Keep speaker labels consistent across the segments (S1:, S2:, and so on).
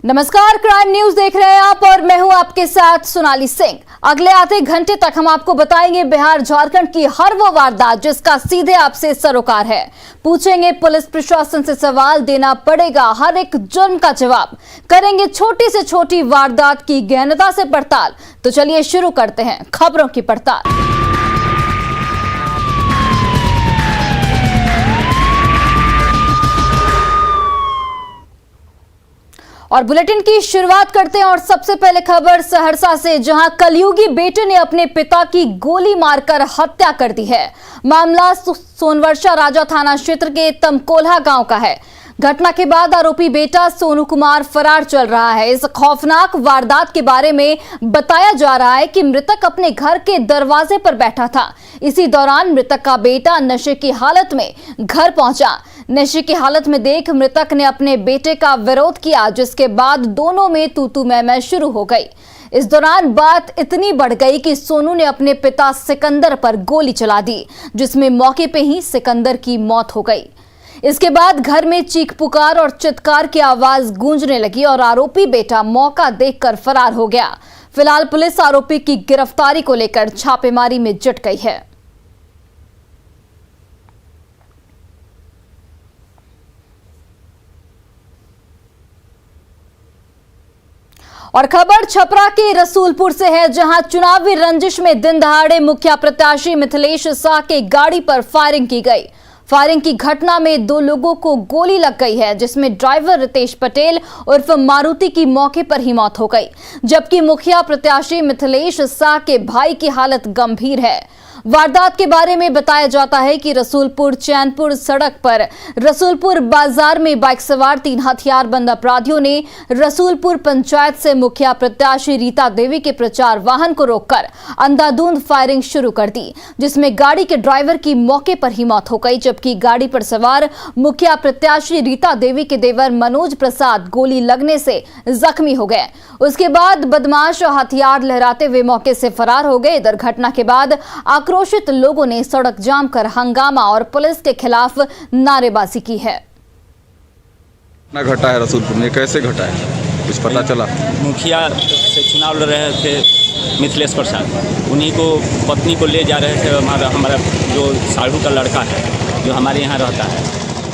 S1: नमस्कार, crime news देख रहे हैं आप और मैं हूं आपके साथ सोनाली सिंह। अगले आधे घंटे तक हम आपको बताएंगे बिहार झारखंड की हर वो वारदात जिसका सीधे आपसे सरोकार है। पूछेंगे पुलिस प्रशासन से सवाल, देना पड़ेगा हर एक जुर्म का जवाब। करेंगे छोटी से छोटी वारदात की गहनता से पड़ताल। तो चलिए शुरू करते हैं खबरों की पड़ताल। और बुलेटिन की शुरुआत करते हैं और सबसे पहले खबर सहरसा से, जहां कलयुगी बेटे ने अपने पिता की गोली मारकर हत्या कर दी है। मामला सोनवर्षा राजा थाना क्षेत्र के तमकोल्हा गांव का है। घटना के बाद आरोपी बेटा सोनू कुमार फरार चल रहा है। इस खौफनाक वारदात के बारे में बताया जा रहा है कि मृतक अपने घर के दरवाजे पर बैठा था। इसी दौरान मृतक का बेटा नशे की हालत में घर पहुंचा। नशे की हालत में देख मृतक ने अपने बेटे का विरोध किया, जिसके बाद दोनों में तू-तू मैं शुरू हो गई। इस दौरान बात इतनी बढ़ गई कि सोनू ने अपने पिता सिकंदर पर गोली चला दी, जिसमें मौके पे ही सिकंदर की मौत हो गई। इसके बाद घर में चीख पुकार और चित्कार की आवाज गूंजने लगी और आरोपी बेटा मौका देखकर फरार हो गया। फिलहाल पुलिस आरोपी की गिरफ्तारी को लेकर छापेमारी में जुट गई है। और खबर छपरा के रसूलपुर से है, जहां चुनावी रंजिश में दिन दहाड़े मुखिया प्रत्याशी मिथिलेश शाह के गाड़ी पर फायरिंग की गई। फायरिंग की घटना में 2 लोगों को गोली लग गई है, जिसमें ड्राइवर रितेश पटेल उर्फ मारुति की मौके पर ही मौत हो गई, जबकि मुखिया प्रत्याशी मिथिलेश शाह के भाई की हालत गंभीर है। वारदात के बारे में बताया जाता है कि रसूलपुर चैनपुर सड़क पर रसूलपुर बाजार में बाइक सवार 3 हथियारबंद अपराधियों ने रसूलपुर पंचायत से मुखिया प्रत्याशी रीता देवी के प्रचार वाहन को रोककर अंधाधुंध फायरिंग शुरू कर दी, जिसमें गाड़ी के ड्राइवर की मौके पर ही मौत हो गई, जबकि गाड़ी पर सवार मुखिया प्रत्याशी रीता देवी के देवर मनोज प्रसाद गोली लगने से जख्मी हो गए। उसके बाद बदमाश हथियार लहराते हुए मौके से फरार हो गए। इधर घटना के बाद आक्रोशित लोगों ने सड़क जाम कर हंगामा और पुलिस के खिलाफ नारेबाजी की है।
S2: घटा है रसूलपुर में, कैसे घटा है कुछ पता चला?
S3: मुखिया से चुनाव लड़ रहे थे मिथिलेश प्रसाद, उन्हीं को पत्नी को ले जा रहे थे। हमारा जो साढ़ू का लड़का है जो हमारे यहाँ रहता है,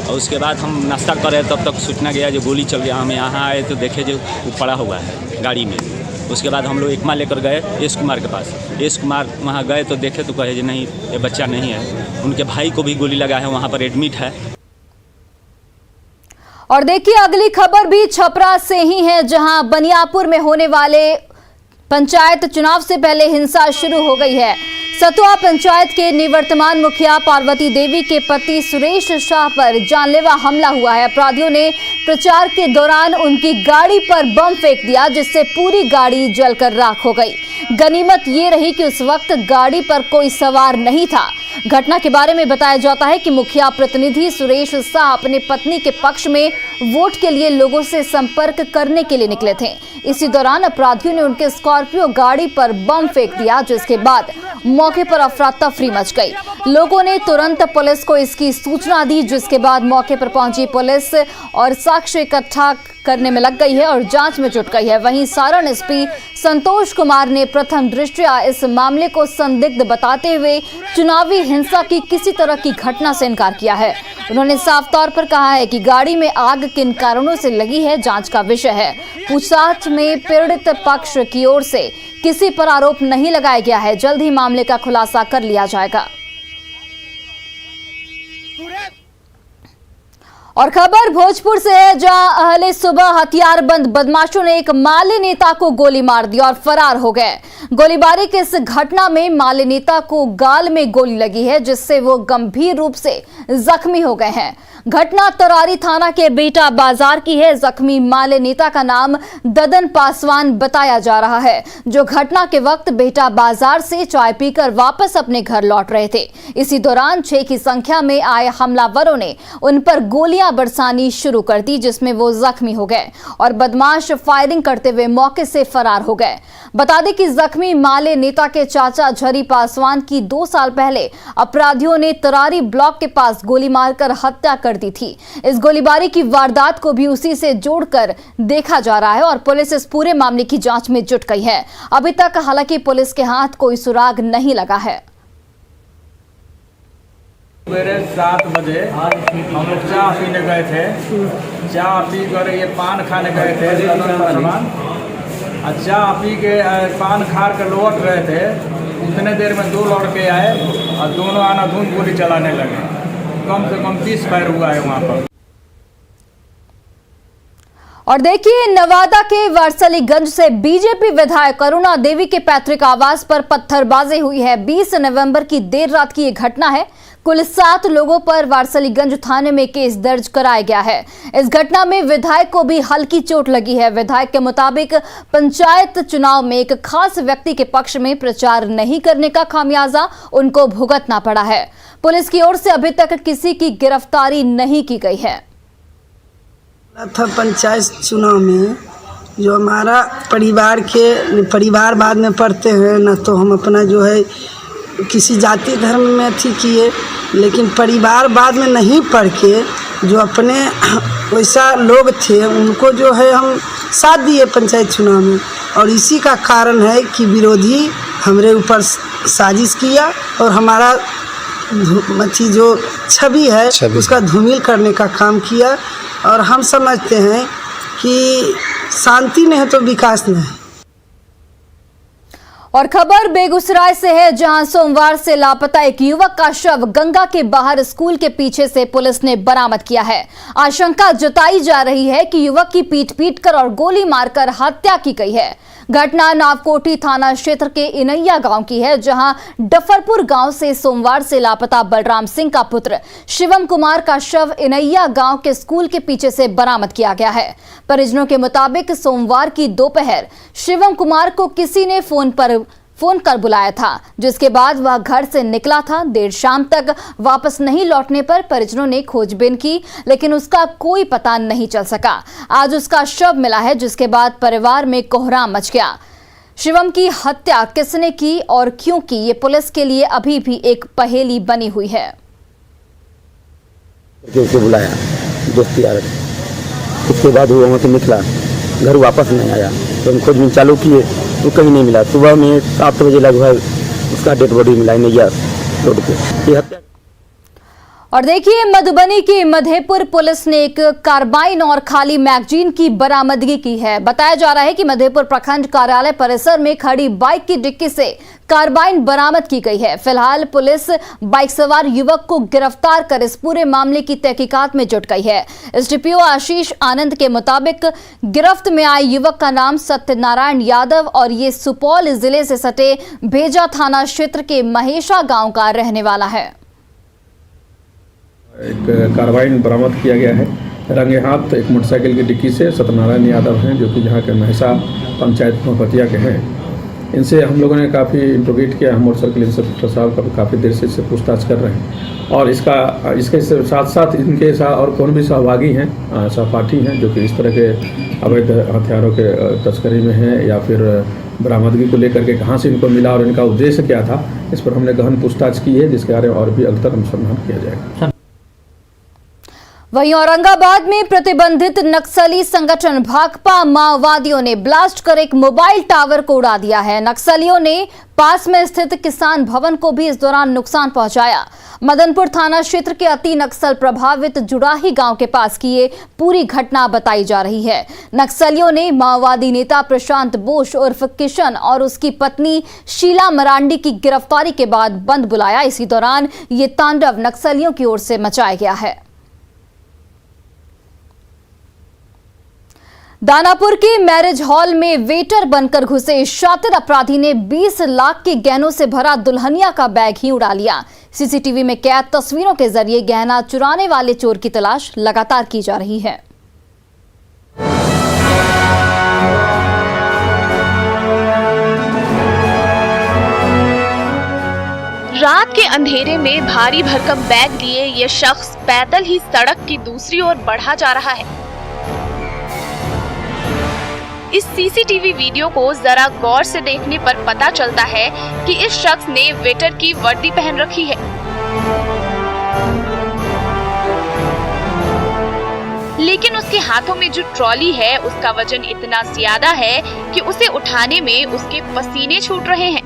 S3: और उसके बाद हम नाश्ता कर रहे तब तक सूचना गया जो गोली चल गया। हम यहाँ आए तो देखे जो वो पड़ा हुआ है गाड़ी में। उसके बाद हम लोग एकमा लेकर गए एस कुमार के पास। एस कुमार वहाँ गए तो देखे तो कहे नहीं, ये बच्चा नहीं है। उनके भाई को भी गोली लगा है, वहाँ पर एडमिट है।
S1: और देखिए अगली खबर भी छपरा से ही है, जहां बनियापुर में होने वाले पंचायत चुनाव से पहले हिंसा शुरू हो गई है। सतुआ पंचायत के निवर्तमान मुखिया पार्वती देवी के पति सुरेश शाह पर जानलेवा हमला हुआ है। अपराधियों ने प्रचार के दौरान उनकी गाड़ी पर बम फेंक दिया, जिससे पूरी गाड़ी जलकर राख हो गई। गनीमत ये रही कि उस वक्त गाड़ी पर कोई सवार नहीं था। घटना के बारे में बताया जाता है कि मुखिया प्रतिनिधि सुरेश शाह अपने पत्नी के पक्ष में वोट के लिए लोगों से संपर्क करने के लिए निकले थे। इसी दौरान अपराधियों ने उनके स्कॉर्पियो गाड़ी पर बम फेंक दिया, जिसके बाद मौके पर अफरा तफरी मच गई। लोगों ने तुरंत पुलिस को इसकी सूचना दी, जिसके बाद मौके पर पहुंची पुलिस और साक्ष्य इकट्ठा करने में लग गई है और जांच में जुट गई है। वहीं सारण एसपी संतोष कुमार ने प्रथम दृष्टया इस मामले को संदिग्ध बताते हुए चुनावी हिंसा की किसी तरह की घटना से इनकार किया है। उन्होंने साफ तौर पर कहा है कि गाड़ी में आग किन कारणों से लगी है, जांच का विषय है। पूछताछ में पीड़ित पक्ष की ओर से किसी पर आरोप नहीं लगाया गया है। जल्द ही मामले का खुलासा कर लिया जाएगा। और खबर भोजपुर से है, जहां अहले सुबह हथियारबंद बदमाशों ने एक माले नेता को गोली मार दी और फरार हो गए। गोलीबारी की इस घटना में माले नेता को गाल में गोली लगी है, जिससे वो गंभीर रूप से जख्मी हो गए हैं। घटना तरारी थाना के बेटा बाजार की है। जख्मी माले नेता का नाम ददन पासवान बताया जा रहा है, जो घटना के वक्त बेटा बाजार से चाय पीकर वापस अपने घर लौट रहे थे। इसी दौरान 6 की संख्या में आए हमलावरों ने उन पर गोलियां बरसानी शुरू कर दी, जिसमें वो जख्मी हो गए और बदमाश फायरिंग करते हुए मौके से फरार हो गए। बता दें कि जख्मी माले नेता के चाचा झरी पासवान की 2 साल पहले अपराधियों ने तरारी ब्लॉक के पास गोली मारकर हत्या कर कर दी थी। इस गोलीबारी की वारदात को भी उसी से जोड़कर देखा जा रहा है और पुलिस इस पूरे मामले की जांच में जुट गई है। अभी तक हालांकि पुलिस के हाथ कोई सुराग नहीं लगा है।
S4: सवेरे 7 बजे हम लोग चाय पीने गए थे। चाय पी कर ये पान खाने गए थे सामान, और चाय पी के पान खा कर लौट रहे थे। उतने देर में 2 लड़के आए और दोनों आनाधुन गोली चलाने लगे। कम से कम 30 फायर हुआ है वहाँ पर।
S1: और देखिए, नवादा के वारसलीगंज से बीजेपी विधायक अरुणा देवी के पैतृक आवास पर पत्थरबाजी हुई है। 20 नवंबर की देर रात की ये घटना है। कुल 7 लोगों पर वारसलीगंज थाने में केस दर्ज कराया गया है। इस घटना में विधायक को भी हल्की चोट लगी है। विधायक के मुताबिक पंचायत चुनाव में एक खास व्यक्ति के पक्ष में प्रचार नहीं करने का खामियाजा उनको भुगतना पड़ा है। पुलिस की ओर से अभी तक किसी की गिरफ्तारी नहीं की गई है।
S5: था पंचायत चुनाव में जो हमारा परिवार बाद में पढ़ते हैं ना, तो हम अपना जो है किसी जाति धर्म में अथी किए, लेकिन परिवार बाद में नहीं पढ़ के जो अपने वैसा लोग थे उनको जो है हम साथ दिए पंचायत चुनाव में। और इसी का कारण है कि विरोधी हमारे ऊपर साजिश किया और हमारा अथी जो छवि है उसका धूमिल करने का काम किया। और हम समझते हैं कि शांति नहीं है तो विकास नहीं है।
S1: और खबर बेगूसराय से है, जहां सोमवार से लापता एक युवक का शव गंगा के बाहर स्कूल के पीछे से पुलिस ने बरामद किया है। आशंका जताई जा रही है कि युवक की पीट कर और गोली मारकर हत्या की गई है। घटना नावकोठी थाना क्षेत्र के इनैया गांव की है, जहां डफरपुर गांव से सोमवार से लापता बलराम सिंह का पुत्र शिवम कुमार का शव इनैया गांव के स्कूल के पीछे से बरामद किया गया है। परिजनों के मुताबिक सोमवार की दोपहर शिवम कुमार को किसी ने फोन कर बुलाया था, जिसके बाद वह घर से निकला था। देर शाम तक वापस नहीं लौटने पर परिजनों ने खोजबीन की, लेकिन उसका कोई पता नहीं चल सका। आज उसका शव मिला है, जिसके बाद परिवार में कोहराम मच गया। शिवम की हत्या किसने की और क्यों की, ये पुलिस के लिए अभी भी एक पहेली बनी हुई है।
S6: उसे बुलाया दोस्ती यार, उसके बाद वो वहाँ से निकला, घर वापस नहीं आया। तो हम खोजबीन चालू किए तो कहीं नहीं मिला। सुबह में 7 बजे लगभग उसका डेड बॉडी मिला नैया रोड पे। ये हत्या।
S1: और देखिए, मधुबनी की मधेपुर पुलिस ने एक कार्बाइन और खाली मैगजीन की बरामदगी की है। बताया जा रहा है कि मधेपुर प्रखंड कार्यालय परिसर में खड़ी बाइक की डिक्की से कार्बाइन बरामद की गई है। फिलहाल पुलिस बाइक सवार युवक को गिरफ्तार कर इस पूरे मामले की तहकीकात में जुट गई है। एसडीपीओ आशीष आनंद के मुताबिक गिरफ्त में आए युवक का नाम सत्यनारायण यादव और ये सुपौल जिले से सटे भेजा थाना क्षेत्र के महेशा गाँव का रहने वाला है।
S7: एक कार्बाइन बरामद किया गया है रंगे हाथ एक मोटरसाइकिल की डिक्की से। सत्यनारायण यादव हैं जो कि यहाँ के महसा पंचायत भोपतिया के हैं। इनसे हम लोगों ने काफ़ी इंट्रोगेट किया। हम और सर्किल इंस्पेक्टर साहब काफ़ी देर से इससे पूछताछ कर रहे हैं और इसके साथ साथ इनके साथ और कौन भी सहभागी हैं, सहपाठी हैं जो कि इस तरह के अवैध हथियारों के तस्करी में हैं या फिर बरामदगी को लेकर के कहाँ से इनको मिला और इनका उद्देश्य क्या था, इस पर हमने गहन पूछताछ की है, जिसके बारे में और भी अगतर अनुसंधान किया जाएगा।
S1: वहीं औरंगाबाद में प्रतिबंधित नक्सली संगठन भाकपा माओवादियों ने ब्लास्ट कर एक मोबाइल टावर को उड़ा दिया है। नक्सलियों ने पास में स्थित किसान भवन को भी इस दौरान नुकसान पहुंचाया। मदनपुर थाना क्षेत्र के अति नक्सल प्रभावित जुड़ाही गांव के पास की ये पूरी घटना बताई जा रही है। नक्सलियों ने माओवादी नेता प्रशांत बोस उर्फ किशन और उसकी पत्नी शीला मरांडी की गिरफ्तारी के बाद बंद बुलाया। इसी दौरान ये तांडव नक्सलियों की ओर से मचाया गया है। दानापुर के मैरिज हॉल में वेटर बनकर घुसे शातिर अपराधी ने 20 लाख के गहनों से भरा दुल्हनिया का बैग ही उड़ा लिया। सीसीटीवी में कैद तस्वीरों के जरिए गहना चुराने वाले चोर की तलाश लगातार की जा रही है।
S8: रात के अंधेरे में भारी भरकम बैग लिए ये शख्स पैदल ही सड़क की दूसरी ओर बढ़ा जा रहा है। इस सीसीटीवी वीडियो को जरा गौर से देखने पर पता चलता है कि इस शख्स ने वेटर की वर्दी पहन रखी है। लेकिन उसके हाथों में जो ट्रॉली है उसका वजन इतना ज्यादा है कि उसे उठाने में उसके पसीने छूट रहे हैं।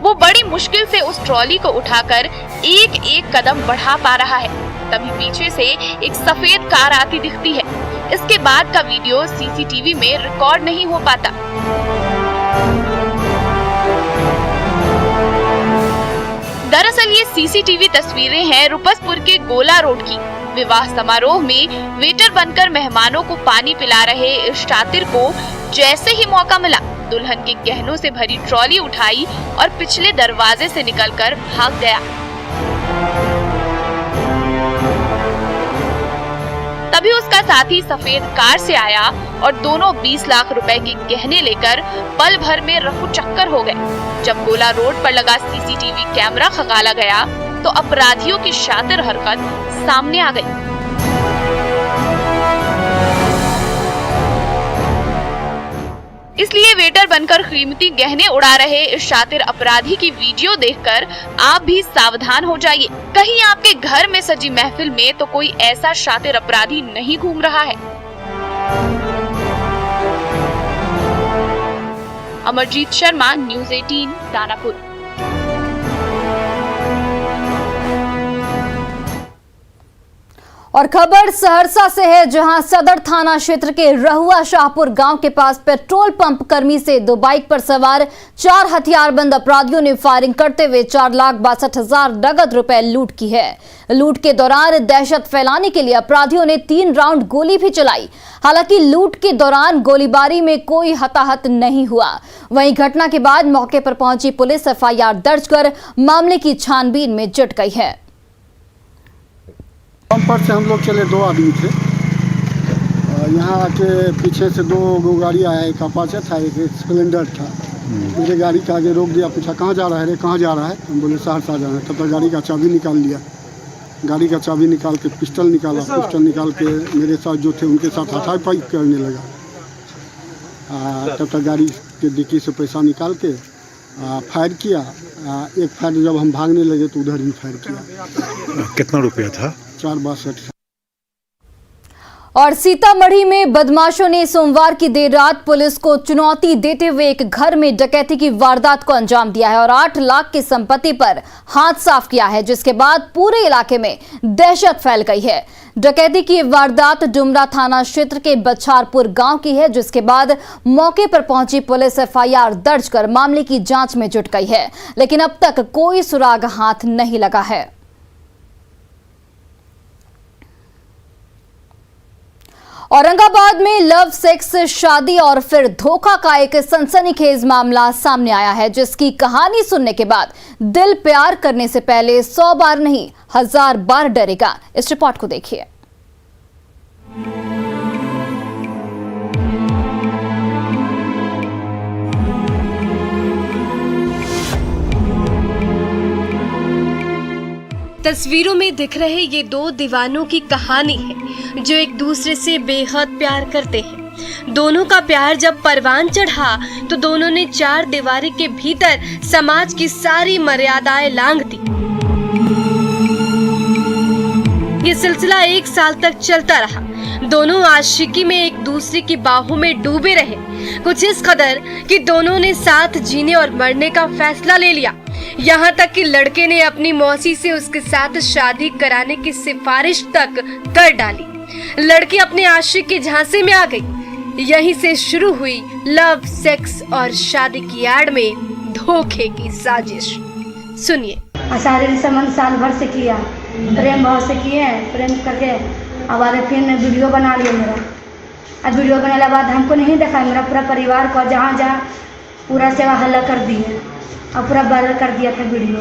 S8: वो बड़ी मुश्किल से उस ट्रॉली को उठाकर एक एक कदम बढ़ा पा रहा है। तभी पीछे से एक सफेद कार आती दिखती है। इसके बाद का वीडियो सीसीटीवी में रिकॉर्ड नहीं हो पाता। दरअसल ये सीसीटीवी तस्वीरें हैं रुपसपुर के गोला रोड की। विवाह समारोह में वेटर बनकर मेहमानों को पानी पिला रहे इस शातिर को जैसे ही मौका मिला, दुल्हन के गहनों से भरी ट्रॉली उठाई और पिछले दरवाजे से निकलकर भाग गया। तभी उसका साथी सफेद कार से आया और दोनों 20 लाख रुपए के गहने लेकर पल भर में रफू चक्कर हो गए। जब गोला रोड पर लगा सीसीटीवी कैमरा खंगाला गया तो अपराधियों की शातिर हरकत सामने आ गई। इसलिए वेटर बनकर कीमती गहने उड़ा रहे इस शातिर अपराधी की वीडियो देखकर आप भी सावधान हो जाइए। कहीं आपके घर में सजी महफिल में तो कोई ऐसा शातिर अपराधी नहीं घूम रहा है। अमरजीत शर्मा, न्यूज़ 18, दानापुर।
S1: और खबर सहरसा से है, जहां सदर थाना क्षेत्र के रहुआ शाहपुर गांव के पास पेट्रोल पंप कर्मी से 2 बाइक पर सवार 4 हथियारबंद अपराधियों ने फायरिंग करते हुए 4,62,000 नगद रुपए लूट की है। लूट के दौरान दहशत फैलाने के लिए अपराधियों ने 3 राउंड गोली भी चलाई। हालांकि लूट के दौरान गोलीबारी में कोई हताहत नहीं हुआ। वहीं घटना के बाद मौके पर पहुंची पुलिस FIR दर्ज कर मामले की छानबीन में जुट गई है।
S9: पंप पर से हम लोग चले, 2 आदमी थे। यहाँ आके पीछे से 2 गाड़ी आया, एक अपाचे था, एक स्प्लेंडर था। मेरे गाड़ी के आगे रोक दिया, पूछा कहाँ जा रहा है रे, कहाँ जा रहा है? हम बोले सहरसा जा रहा है। तब तक गाड़ी का चाबी निकाल लिया। गाड़ी का चाबी निकाल के पिस्टल निकाला, पिस्टल निकाल के मेरे साथ जो थे उनके साथ हाथापाई करने लगा। तब तक गाड़ी के डिक्की से पैसा निकाल के फायर किया। एक फायर जब हम भागने लगे तो उधर भी फायर किया।
S10: कितना रुपया था?
S9: 4,62,000।
S1: और सीतामढ़ी में बदमाशों ने सोमवार की देर रात पुलिस को चुनौती देते हुए एक घर में डकैती की वारदात को अंजाम दिया है और 8 लाख की संपत्ति पर हाथ साफ किया है, जिसके बाद पूरे इलाके में दहशत फैल गई है। डकैती की वारदात डुमरा थाना क्षेत्र के बछारपुर गांव की है, जिसके बाद मौके पर पहुंची पुलिस FIR दर्ज कर मामले की जांच में जुट गई है, लेकिन अब तक कोई सुराग हाथ नहीं लगा है। औरंगाबाद में लव, सेक्स, शादी और फिर धोखा का एक सनसनीखेज मामला सामने आया है, जिसकी कहानी सुनने के बाद दिल प्यार करने से पहले 100 बार नहीं 1000 बार डरेगा। इस रिपोर्ट को देखिए।
S11: तस्वीरों में दिख रहे ये 2 दीवानों की कहानी है जो एक दूसरे से बेहद प्यार करते हैं। दोनों का प्यार जब परवान चढ़ा तो दोनों ने 4 दीवारी के भीतर समाज की सारी मर्यादाएं लांघ दी। ये सिलसिला 1 साल तक चलता रहा। दोनों आशिकी में एक दूसरे की बाहों में डूबे रहे, कुछ इस कदर कि दोनों ने साथ जीने और मरने का फैसला ले लिया। यहाँ तक कि लड़के ने अपनी मौसी से उसके साथ शादी कराने की सिफारिश तक कर डाली। लड़की अपने आशिक के झांसे में आ गई। यहीं से शुरू हुई लव, सेक्स और शादी की आड़ में धोखे की साजिश। सुनिए।
S12: शारीरिक संबंध साल भर से किया, प्रेम भाव से किए, प्रेम करके अब फिर वीडियो बना लिया मेरा। अब वीडियो बनाने के बाद हमको नहीं देखा, मेरा पूरा परिवार को जहाँ जहाँ पूरा सेवा हल्ला कर दिए और पूरा वायरल कर दिया था वीडियो।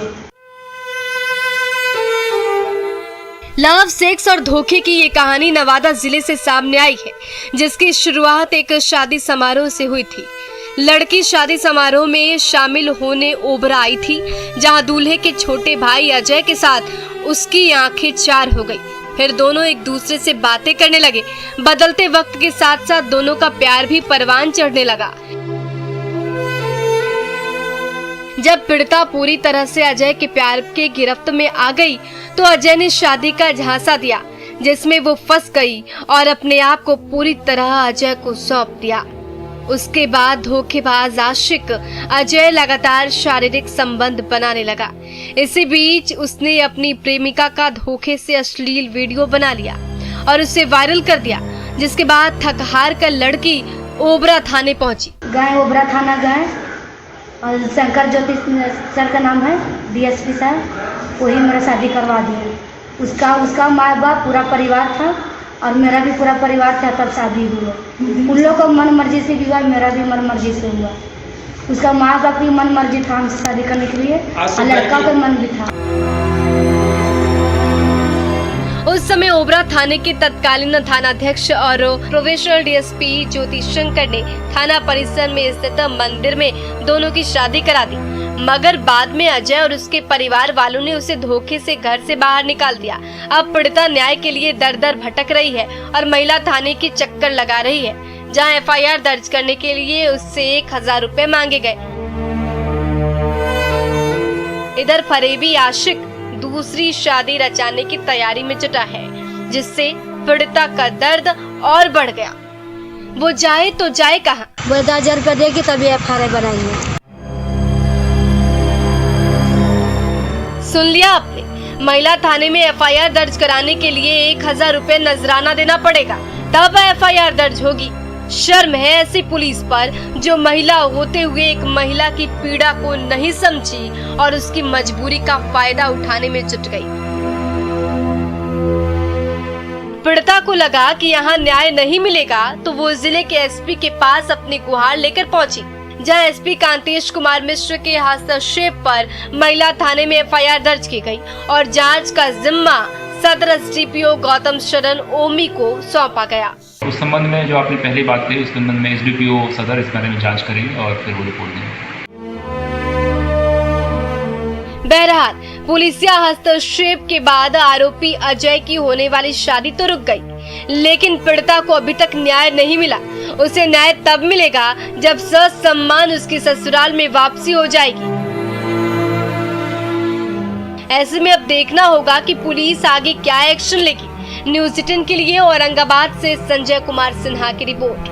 S11: लव, सेक्स और धोखे की ये कहानी नवादा जिले से सामने आई है, जिसकी शुरुआत एक शादी समारोह से हुई थी। लड़की शादी समारोह में शामिल होने ओबरा आई थी, जहां दूल्हे के छोटे भाई अजय के साथ उसकी आंखें चार हो गई। फिर दोनों एक दूसरे से बातें करने लगे। बदलते वक्त के साथ साथ दोनों का प्यार भी परवान चढ़ने लगा। जब पीड़िता पूरी तरह से अजय के प्यार के गिरफ्त में आ गई तो अजय ने शादी का झांसा दिया जिसमें वो फंस गई और अपने आप को पूरी तरह अजय को सौंप दिया। उसके बाद धोखेबाज आशिक अजय लगातार शारीरिक संबंध बनाने लगा। इसी बीच उसने अपनी प्रेमिका का धोखे से अश्लील वीडियो बना लिया और उसे वायरल कर दिया, जिसके बाद थक हार कर लड़की ओबरा थाने पहुंची।
S12: गए ओबरा थाना गए और शंकर ज्योति सर का नाम है डीएसपी साहब, वही मेरा शादी करवा दिए। उसका माँ बाप पूरा परिवार था और मेरा भी पूरा परिवार था, तब शादी हुआ। उन लोग को मन मर्जी से भी हुआ, मेरा भी मन मर्जी से हुआ। उसका माँ बाप भी मन मर्जी था हमसे शादी करने के लिए और लड़का का मन भी था।
S11: उस समय ओबरा थाने के तत्कालीन थानाध्यक्ष और प्रोबेशनल डीएसपी ज्योति शंकर ने थाना परिसर में स्थित मंदिर में दोनों की शादी करा दी, मगर बाद में अजय और उसके परिवार वालों ने उसे धोखे से घर से बाहर निकाल दिया। अब पीड़िता न्याय के लिए दर दर भटक रही है और महिला थाने की चक्कर लगा रही है, जहां एफआईआर दर्ज करने के लिए उससे 1000 रुपए मांगे गए। इधर फरेबी आशिक दूसरी शादी रचाने की तैयारी में जुटा है, जिससे पीड़िता का दर्द और बढ़ गया। वो जाए तो जाए कहाँ?
S12: वो 10,000 रुपये देगी तभी एफआईआर बनाएंगे।
S11: सुन लिया आपने, महिला थाने में एफआईआर दर्ज कराने के लिए 1000 रुपए नजराना देना पड़ेगा, तब एफआईआर दर्ज होगी। शर्म है ऐसी पुलिस पर जो महिला होते हुए एक महिला की पीड़ा को नहीं समझी और उसकी मजबूरी का फायदा उठाने में जुट गई। पीड़िता को लगा कि यहाँ न्याय नहीं मिलेगा तो वो जिले के एसपी के पास अपनी गुहार लेकर पहुंची, जहां एसपी कांतेश कुमार मिश्र के हस्तक्षेप पर महिला थाने में एफआईआर दर्ज की गई और जांच का जिम्मा सदर एसडीपीओ गौतम शरण ओमी को सौंपा गया।
S10: उस संबंध में जो आपने पहली बात कही, उस संबंध में एसडीपीओ सदर इस बारे में जांच करेंगे और फिर वो रिपोर्ट देंगे।
S11: बहरहाल पुलिसिया हस्तक्षेप के बाद आरोपी अजय की होने वाली शादी तो रुक गई, लेकिन पीड़िता को अभी तक न्याय नहीं मिला। उसे न्याय तब मिलेगा जब ससम्मान उसकी ससुराल में वापसी हो जाएगी। ऐसे में अब देखना होगा कि पुलिस आगे क्या एक्शन लेगी। न्यूज़ 18 के लिए औरंगाबाद से संजय कुमार सिन्हा की रिपोर्ट।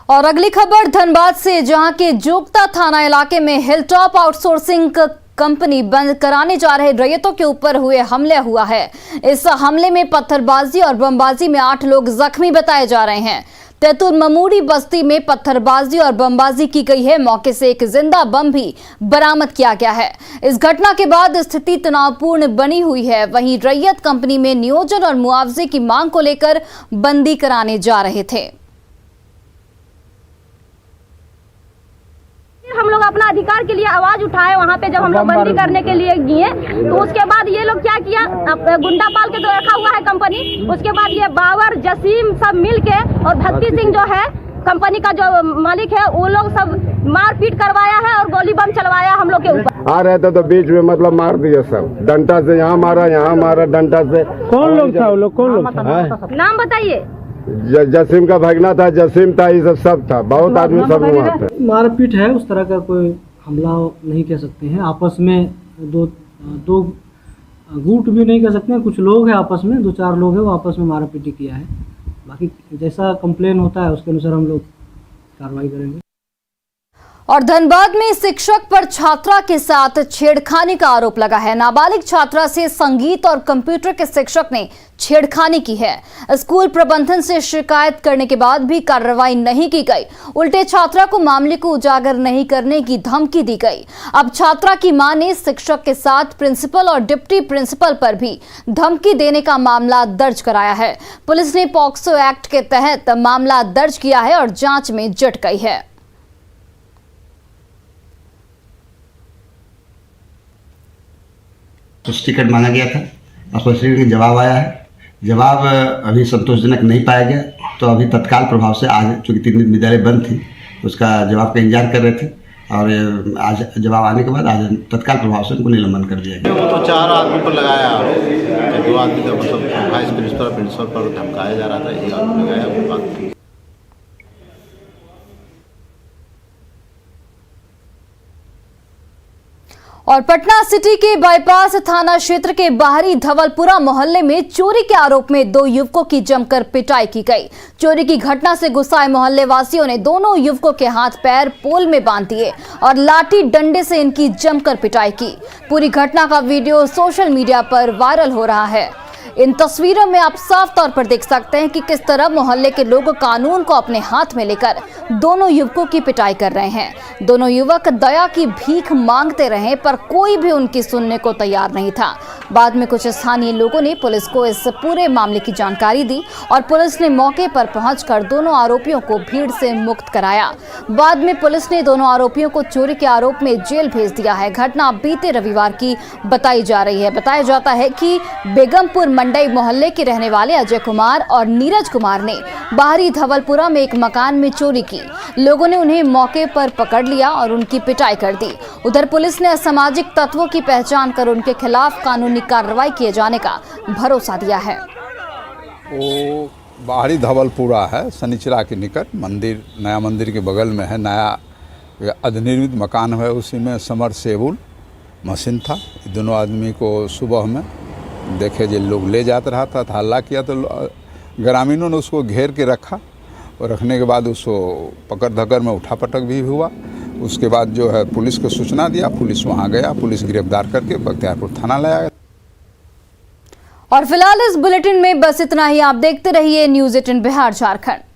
S1: और अगली खबर धनबाद से, जहां के जोगता थाना इलाके में हिलटॉप आउटसोर्सिंग कंपनी बंद कराने जा रहे रैयतों के ऊपर हुए हमले हुआ है। इस हमले में पत्थरबाजी और बमबाजी में 8 लोग जख्मी बताए जा रहे हैं। तैतूर ममूड़ी बस्ती में पत्थरबाजी और बमबाजी की गई है। मौके से एक जिंदा बम भी बरामद किया गया है। इस घटना के बाद स्थिति तनावपूर्ण बनी हुई है। वहीं रैयत कंपनी में नियोजन और मुआवजे की मांग को लेकर बंदी कराने जा रहे थे।
S13: हम लोग अपना अधिकार के लिए आवाज उठाए वहाँ पे, जब हम लोग बंदी करने के लिए गए तो उसके बाद ये लोग क्या किया, गुंडा पाल के जो रखा हुआ है कंपनी, उसके बाद ये बाबर जसीम सब मिल के और भक्ति सिंह जो है कंपनी का जो मालिक है, वो लोग सब मारपीट करवाया है और गोली बम चलवाया हम लोग के ऊपर।
S14: आ रहे थे तो बीच में मतलब मार दिया सब, डंडा से यहाँ मारा डंडा से। कौन लोग था वो लोग? कौन लोग था?
S13: नाम बताइए।
S14: जसीम का भगना था, जसीम था, ये सब था, बहुत आदमी सब वहाँ थे।
S15: मारपीट है, उस तरह का कोई हमला नहीं कह सकते हैं। आपस में दो गुट भी नहीं कह सकते हैं, कुछ लोग हैं आपस में, 2-4 लोग हैं वो आपस में मारापीटी किया है। बाकी जैसा कंप्लेन होता है उसके अनुसार हम लोग कार्रवाई करेंगे।
S1: और धनबाद में शिक्षक पर छात्रा के साथ छेड़खानी का आरोप लगा है। नाबालिग छात्रा से संगीत और कंप्यूटर के शिक्षक ने छेड़खानी की है। स्कूल प्रबंधन से शिकायत करने के बाद भी कार्रवाई नहीं की गई। उल्टे छात्रा को मामले को उजागर नहीं करने की धमकी दी गई। अब छात्रा की मां ने शिक्षक के साथ प्रिंसिपल और डिप्टी प्रिंसिपल पर भी धमकी देने का मामला दर्ज कराया है। पुलिस ने पॉक्सो एक्ट के तहत मामला दर्ज किया है और जांच में जुट गई है।
S16: स्पष्टीकरण मांगा गया था और स्पष्टीकरण का जवाब आया है। जवाब अभी संतोषजनक नहीं पाया गया, तो अभी तत्काल प्रभाव से आज चूँकि 3 दिन विद्यालय बंद थी, उसका जवाब का इंतजार कर रहे थे और आज जवाब आने के बाद आज तत्काल प्रभाव से उनको निलंबन कर दिया गया।
S17: तो 4 आदमी पर लगाया, 2 आदमी का मतलब वाइस प्रिंसिपल पर धमकाया जा रहा था, ये आरोप लगाया।
S1: और पटना सिटी के बाईपास थाना क्षेत्र के बाहरी धवलपुरा मोहल्ले में चोरी के आरोप में 2 युवकों की जमकर पिटाई की गई। चोरी की घटना से गुस्साए मोहल्ले वासियों ने दोनों युवकों के हाथ पैर पोल में बांध दिए और लाठी डंडे से इनकी जमकर पिटाई की। पूरी घटना का वीडियो सोशल मीडिया पर वायरल हो रहा है। इन तस्वीरों में आप साफ तौर पर देख सकते हैं कि किस तरह मोहल्ले के लोग कानून को अपने हाथ में लेकर दोनों युवकों की पिटाई कर रहे हैं। दोनों युवक दया की भीख मांगते रहे पर कोई भी उनकी सुनने को तैयार नहीं था। बाद में कुछ स्थानीय लोगों ने पुलिस को इस पूरे मामले की जानकारी दी और पुलिस ने मौके पर पहुंचकर दोनों आरोपियों को भीड़ से मुक्त कराया। बाद में पुलिस ने दोनों आरोपियों को चोरी के आरोप में जेल भेज दिया है। घटना बीते रविवार की बताई जा रही है। बताया जाता है कि बेगमपुर मंडई मोहल्ले के रहने वाले अजय कुमार और नीरज कुमार ने बाहरी धवलपुरा में एक मकान में चोरी की। लोगों ने उन्हें मौके पर पकड़ लिया और उनकी पिटाई कर दी। उधर पुलिस ने असामाजिक तत्वों की पहचान कर उनके खिलाफ कानूनी कार्रवाई किए जाने का भरोसा दिया है।
S18: वो बाहरी धवलपुरा है, शनिचरा के निकट मंदिर, नया मंदिर के बगल में है। नया अधिनिर्मित मकान है, उसी में समरसेबुल मशीन था। दोनों आदमी को सुबह में देखे जो लोग ले जाते रहा था, हल्ला किया तो ग्रामीणों ने उसको घेर के रखा और रखने के बाद उसको पकड़ धक्कर में उठा पटक भी हुआ। उसके बाद जो है पुलिस को सूचना दिया, पुलिस वहां गया, पुलिस गिरफ्तार करके बख्तियारपुर थाना लाया गया।
S1: और फिलहाल इस बुलेटिन में बस इतना ही। आप देखते रहिए न्यूज़ 18 बिहार झारखंड।